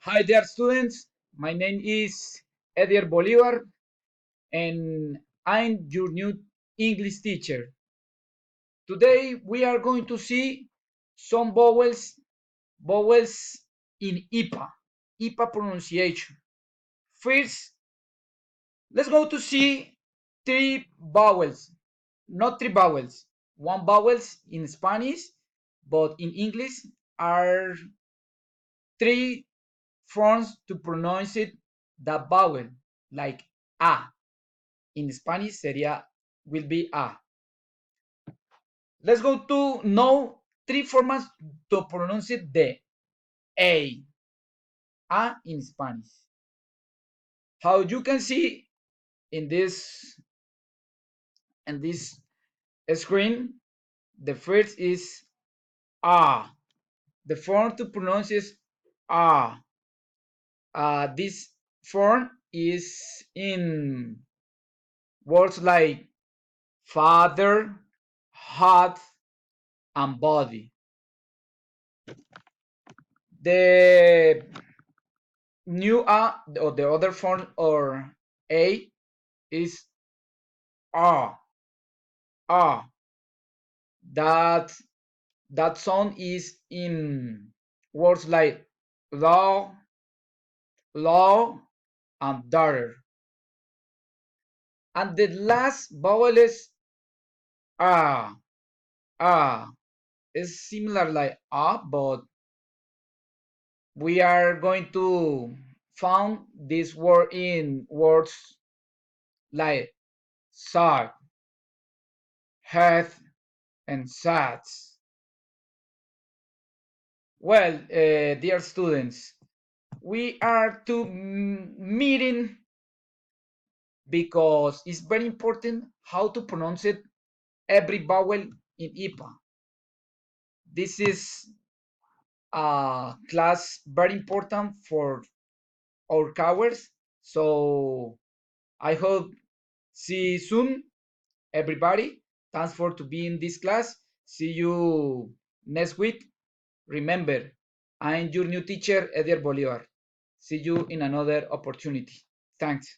Hi there, students. My name is Edier Bolivar, and I'm your new English teacher. Today, we are going to see some vowels in IPA pronunciation. First, let's go to see three vowels, not three vowels, one vowels in Spanish, but in English are three forms to pronounce it that vowel, like A. In Spanish sería will be A. Let's go to know three formats to pronounce it the A. A in Spanish. How you can see in this screen, the first is A. The form to pronounce is A. This form is in words like father, heart, and body. The new A or the other form or A is A. A. That that sound is in words like law, law, and daughter. And the last vowel is A. A. It's similar like A, but we are going to found this word in words like sad, head, and sats. Well, dear students, we are to meeting because it's very important how to pronounce it every vowel in IPA. This is a class very important for our course. So I hope see you soon, everybody. Thanks for to be in this class. See you next week. Remember, I'm your new teacher, Edier Bolivar. See you in another opportunity. Thanks.